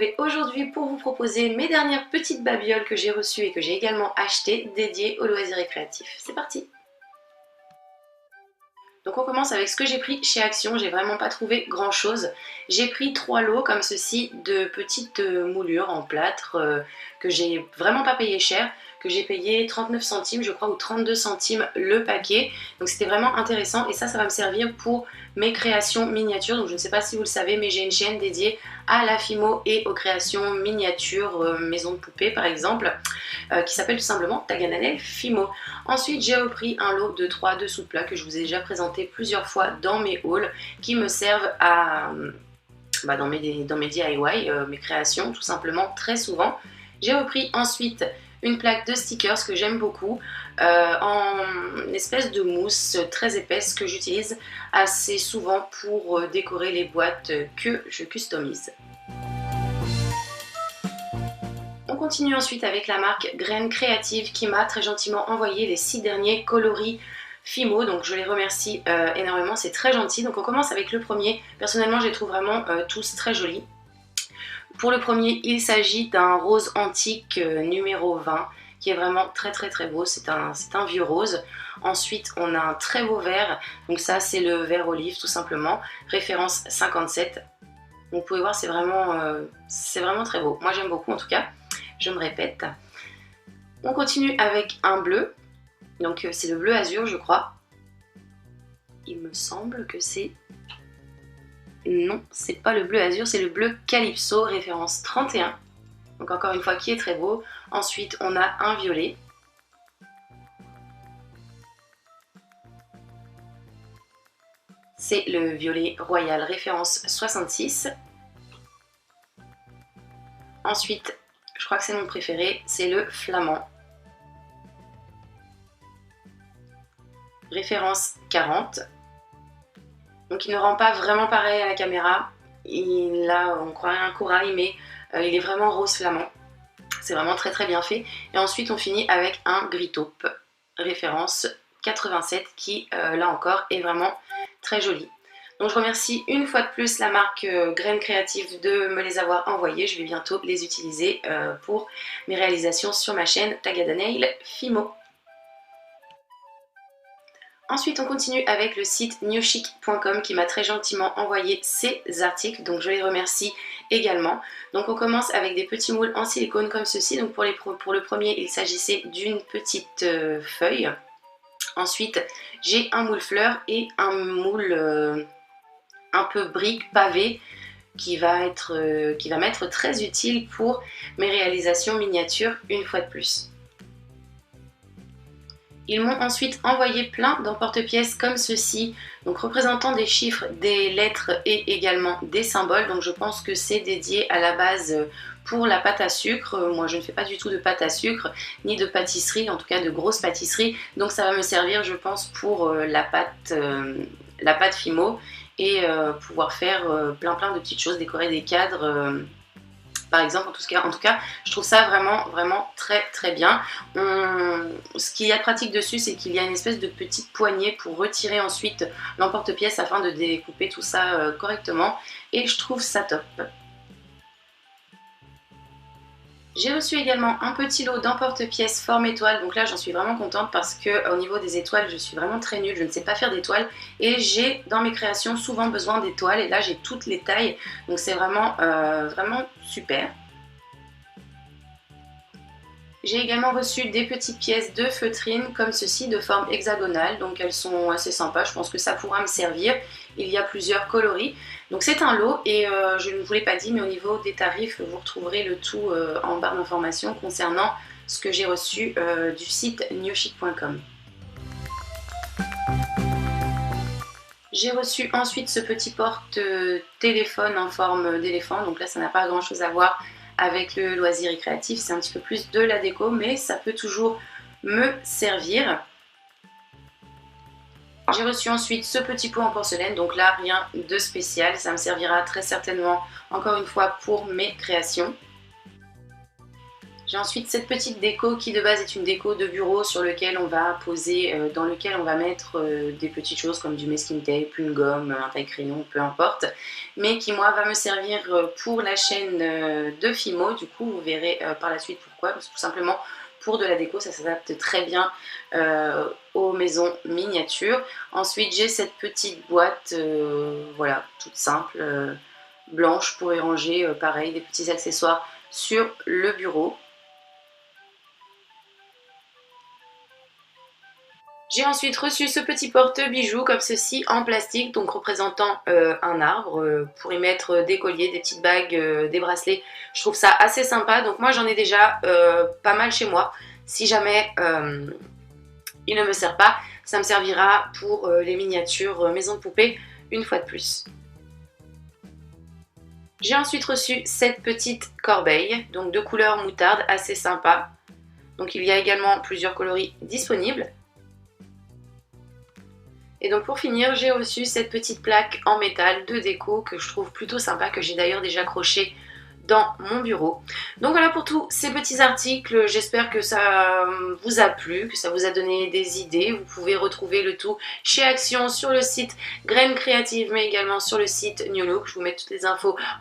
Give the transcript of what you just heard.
Et aujourd'hui pour vous proposer mes dernières petites babioles que j'ai reçues et que j'ai également achetées dédiées aux loisirs récréatifs. C'est parti! Donc on commence avec ce que j'ai pris chez Action, j'ai vraiment pas trouvé grand chose. J'ai pris 3 lots comme ceci de petites moulures en plâtre que j'ai vraiment pas payé cher, que j'ai payé 39 centimes je crois ou 32 centimes le paquet. Donc c'était vraiment intéressant et ça va me servir pour mes créations miniatures. Donc je ne sais pas si vous le savez mais j'ai une chaîne dédiée à la Fimo et aux créations miniatures, maison de poupée par exemple, qui s'appelle tout simplement Tagananel Fimo. Ensuite j'ai repris un lot de 3 dessous de plat que je vous ai déjà présenté plusieurs fois dans mes hauls qui me servent à, dans mes DIY, mes créations tout simplement très souvent. J'ai repris ensuite une plaque de stickers que j'aime beaucoup en espèce de mousse très épaisse que j'utilise assez souvent pour décorer les boîtes que je customise. On continue ensuite avec la marque Graines Créatives qui m'a très gentiment envoyé les 6 derniers coloris Fimo, donc je les remercie énormément, c'est très gentil. Donc on commence avec le premier. Personnellement je les trouve vraiment tous très jolis. Pour le premier, il s'agit d'un rose antique numéro 20 qui est vraiment très beau, c'est un vieux rose. Ensuite on a un très beau vert, donc ça c'est le vert olive tout simplement, référence 57. Vous pouvez voir c'est vraiment très beau, moi j'aime beaucoup en tout cas, je me répète. On continue avec un bleu, donc c'est le bleu azur je crois. Il me semble que c'est... Non, c'est pas le bleu azur, c'est le bleu Calypso, référence 31. Donc encore une fois, qui est très beau. Ensuite, on a un violet. C'est le violet royal, référence 66. Ensuite, je crois que c'est mon préféré, c'est le flamand. Référence 40. Donc il ne rend pas vraiment pareil à la caméra. Là, on croirait un corail, mais il est vraiment rose flamand. C'est vraiment très bien fait. Et ensuite, on finit avec un gris taupe, référence 87, qui, là encore, est vraiment très joli. Donc je remercie une fois de plus la marque Graines Créatives de me les avoir envoyés. Je vais bientôt les utiliser pour mes réalisations sur ma chaîne Tagananel Fimo. Ensuite, on continue avec le site newchic.com qui m'a très gentiment envoyé ces articles, donc je les remercie également. Donc on commence avec des petits moules en silicone comme ceci. Donc pour le premier, il s'agissait d'une petite feuille. Ensuite, j'ai un moule fleur et un moule un peu brique pavé qui va m'être très utile pour mes réalisations miniatures une fois de plus. Ils m'ont ensuite envoyé plein d'emporte-pièces comme ceci, donc représentant des chiffres, des lettres et également des symboles. Donc je pense que c'est dédié à la base pour la pâte à sucre. Moi je ne fais pas du tout de pâte à sucre, ni de pâtisserie, en tout cas de grosse pâtisserie. Donc ça va me servir je pense pour la pâte Fimo et pouvoir faire plein de petites choses, décorer des cadres. Par exemple, en tout cas, je trouve ça vraiment très bien. Ce qu'il y a de pratique dessus, c'est qu'il y a une espèce de petite poignée pour retirer ensuite l'emporte-pièce afin de découper tout ça correctement. Et je trouve ça top. J'ai reçu également un petit lot d'emporte-pièces forme étoile, donc là j'en suis vraiment contente parce que au niveau des étoiles je suis vraiment très nulle, je ne sais pas faire d'étoiles et j'ai dans mes créations souvent besoin d'étoiles et là j'ai toutes les tailles, donc c'est vraiment super. J'ai également reçu des petites pièces de feutrine comme ceci de forme hexagonale, donc elles sont assez sympas, je pense que ça pourra me servir. Il y a plusieurs coloris, donc c'est un lot et je ne vous l'ai pas dit mais au niveau des tarifs vous retrouverez le tout en barre d'informations concernant ce que j'ai reçu du site newchic.com. J'ai reçu ensuite ce petit porte-téléphone en forme d'éléphant, donc là ça n'a pas grand chose à voir avec le loisir récréatif, c'est un petit peu plus de la déco, mais ça peut toujours me servir. J'ai reçu ensuite ce petit pot en porcelaine, donc là rien de spécial, ça me servira très certainement encore une fois pour mes créations. J'ai ensuite cette petite déco qui de base est une déco de bureau sur lequel on va poser, dans lequel on va mettre des petites choses comme du masking tape, une gomme, un taille-crayon, peu importe, mais qui moi va me servir pour la chaîne de Fimo. Du coup vous verrez par la suite pourquoi, parce que tout simplement pour de la déco ça s'adapte très bien aux maisons miniatures. Ensuite j'ai cette petite boîte, voilà, toute simple, blanche pour y ranger pareil des petits accessoires sur le bureau. J'ai ensuite reçu ce petit porte-bijoux comme ceci en plastique, donc représentant un arbre, pour y mettre des colliers, des petites bagues, des bracelets. Je trouve ça assez sympa, donc moi j'en ai déjà pas mal chez moi. Si jamais il ne me sert pas, ça me servira pour les miniatures maison de poupée une fois de plus. J'ai ensuite reçu cette petite corbeille, donc de couleur moutarde, assez sympa. Donc il y a également plusieurs coloris disponibles. Et donc pour finir, j'ai reçu cette petite plaque en métal de déco que je trouve plutôt sympa, que j'ai d'ailleurs déjà accrochée dans mon bureau. Donc voilà pour tous ces petits articles, j'espère que ça vous a plu, que ça vous a donné des idées. Vous pouvez retrouver le tout chez Action sur le site Graines Créatives, mais également sur le site New Look. Je vous mets toutes les infos